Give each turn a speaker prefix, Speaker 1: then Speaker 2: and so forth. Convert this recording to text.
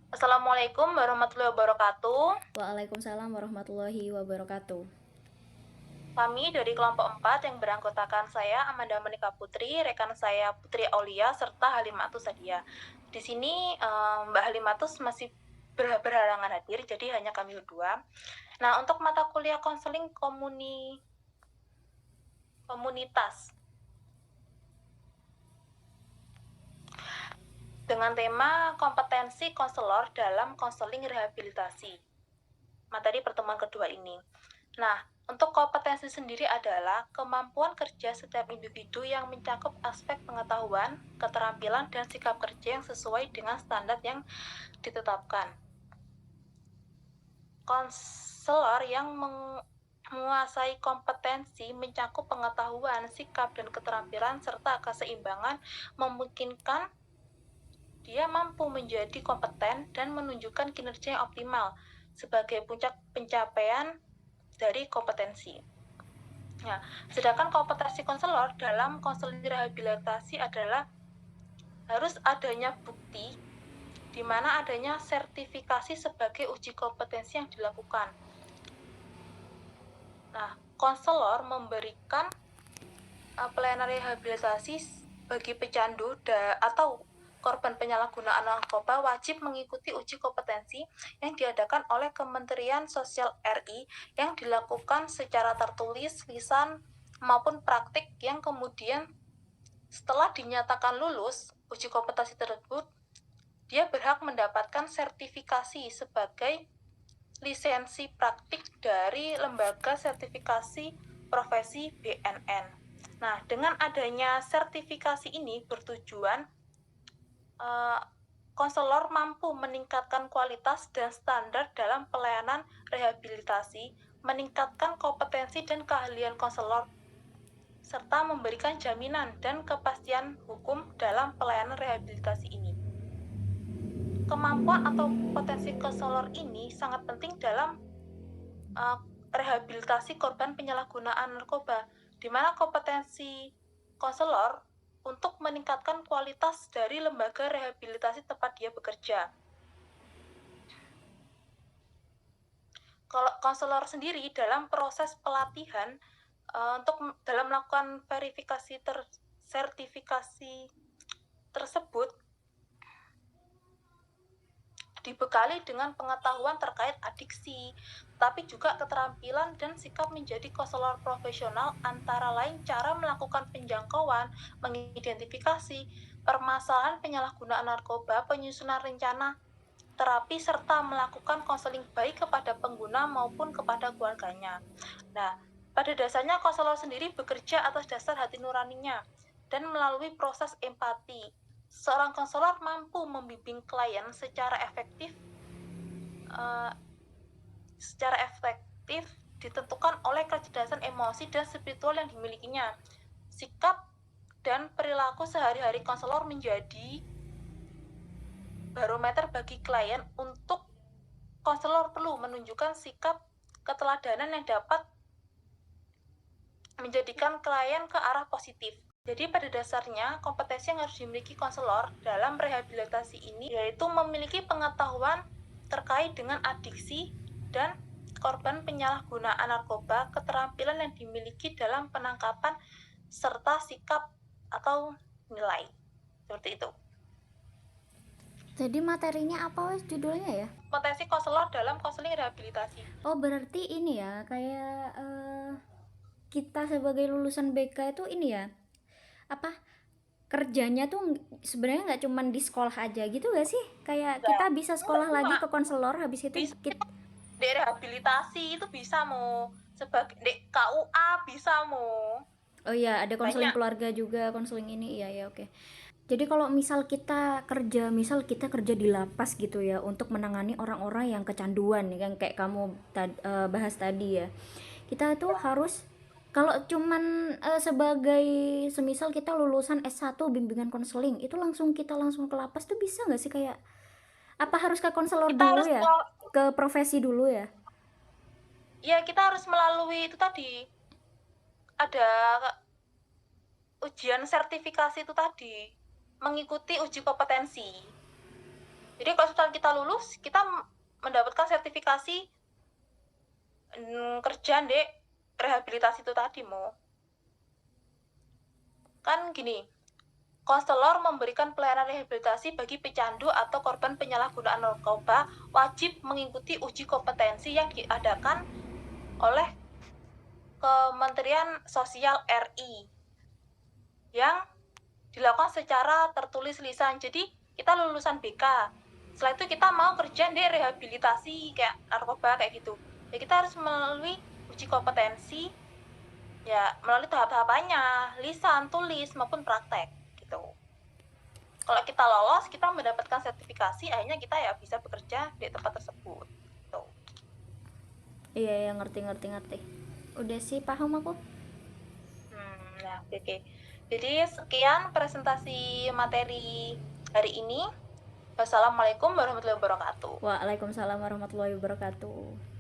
Speaker 1: Assalamualaikum warahmatullahi wabarakatuh.
Speaker 2: Waalaikumsalam warahmatullahi wabarakatuh.
Speaker 1: Kami dari kelompok 4 yang beranggotakan saya Amanda Monika Putri, rekan saya Putri Aulia, serta Halimatus Sadia. Di sini Mbak Halimatus masih berhalangan hadir, jadi hanya kami berdua. Nah, untuk mata kuliah konseling komunitas dengan tema kompetensi konselor dalam konseling rehabilitasi. Materi pertemuan kedua ini. Nah, untuk kompetensi sendiri adalah kemampuan kerja setiap individu yang mencakup aspek pengetahuan, keterampilan, dan sikap kerja yang sesuai dengan standar yang ditetapkan. Konselor yang menguasai kompetensi mencakup pengetahuan, sikap, dan keterampilan serta keseimbangan memungkinkan dia mampu menjadi kompeten dan menunjukkan kinerja yang optimal sebagai puncak pencapaian dari kompetensi. Nah, sedangkan kompetensi konselor dalam konseling rehabilitasi adalah harus adanya bukti di mana adanya sertifikasi sebagai uji kompetensi yang dilakukan. Nah, konselor memberikan pelayanan rehabilitasi bagi pecandu atau korban penyalahgunaan narkoba wajib mengikuti uji kompetensi yang diadakan oleh Kementerian Sosial RI yang dilakukan secara tertulis, lisan, maupun praktik yang kemudian setelah dinyatakan lulus uji kompetensi tersebut, dia berhak mendapatkan sertifikasi sebagai lisensi praktik dari Lembaga Sertifikasi Profesi BNN. Nah, dengan adanya sertifikasi ini bertujuan konselor mampu meningkatkan kualitas dan standar dalam pelayanan rehabilitasi, meningkatkan kompetensi dan keahlian konselor, serta memberikan jaminan dan kepastian hukum dalam pelayanan rehabilitasi ini. Kemampuan atau potensi konselor ini sangat penting dalam rehabilitasi korban penyalahgunaan narkoba, di mana kompetensi konselor untuk meningkatkan kualitas dari lembaga rehabilitasi tempat dia bekerja. Kalau konselor sendiri dalam proses pelatihan untuk dalam melakukan verifikasi sertifikasi tersebut dibekali dengan pengetahuan terkait adiksi, tapi juga keterampilan dan sikap menjadi konselor profesional, antara lain cara melakukan penjangkauan, mengidentifikasi permasalahan penyalahgunaan narkoba, penyusunan rencana terapi, serta melakukan konseling baik kepada pengguna maupun kepada keluarganya. Nah, pada dasarnya konselor sendiri bekerja atas dasar hati nuraninya dan melalui proses empati. Seorang konselor mampu membimbing klien secara efektif ditentukan oleh kecerdasan emosi dan spiritual yang dimilikinya. Sikap dan perilaku sehari-hari konselor menjadi barometer bagi klien. Untuk konselor perlu menunjukkan sikap keteladanan yang dapat menjadikan klien ke arah positif. Jadi pada dasarnya kompetensi yang harus dimiliki konselor dalam rehabilitasi ini yaitu memiliki pengetahuan terkait dengan adiksi dan korban penyalahgunaan narkoba, keterampilan yang dimiliki dalam penangkapan, serta sikap atau nilai. Seperti itu.
Speaker 2: Jadi materinya apa wes judulnya ya?
Speaker 1: Potensi konselor dalam konseling rehabilitasi.
Speaker 2: Oh, berarti ini ya, kayak kita sebagai lulusan BK itu ini ya, apa kerjanya tuh sebenarnya nggak cuma di sekolah aja gitu gak sih? Kayak kita
Speaker 1: Enggak,
Speaker 2: bisa
Speaker 1: enggak
Speaker 2: sekolah
Speaker 1: cuma
Speaker 2: lagi ke konselor, habis itu
Speaker 1: bisa
Speaker 2: kita,
Speaker 1: di rehabilitasi itu bisa mau sebagai di KUA bisa mau
Speaker 2: oh iya, ada konseling
Speaker 1: banyak.
Speaker 2: keluarga juga, konseling ini, iya ya, oke. Jadi kalau misal kita kerja di lapas gitu ya, untuk menangani orang-orang yang kecanduan, yang kayak kamu bahas tadi ya, kita tuh harus, kalau cuman sebagai, semisal kita lulusan S1 bimbingan konseling, itu kita langsung ke lapas tuh bisa nggak sih, kayak apa harus ke konselor
Speaker 1: Kita
Speaker 2: dulu
Speaker 1: harus
Speaker 2: ya, ke profesi dulu ya?
Speaker 1: ya kita harus melalui itu tadi, ada ujian sertifikasi itu tadi, mengikuti uji kompetensi. Jadi kalau setelah kita lulus, kita mendapatkan sertifikasi kerja dek rehabilitasi itu tadi Mo. Kan gini, konselor memberikan pelayanan rehabilitasi bagi pecandu atau korban penyalahgunaan narkoba wajib mengikuti uji kompetensi yang diadakan oleh Kementerian Sosial RI yang dilakukan secara tertulis lisan. Jadi kita lulusan BK, setelah itu kita mau kerja di rehabilitasi kayak narkoba kayak gitu ya, kita harus melalui uji kompetensi ya, melalui tahap-tahapannya, lisan, tulis maupun praktek gitu. Kalau kita lolos, kita mendapatkan sertifikasi, akhirnya kita ya bisa bekerja di tempat tersebut gitu.
Speaker 2: Iya, ngerti. Udah sih, paham aku.
Speaker 1: Nah, oke. Jadi sekian presentasi materi hari ini. Wassalamualaikum warahmatullahi wabarakatuh.
Speaker 2: Waalaikumsalam warahmatullahi wabarakatuh.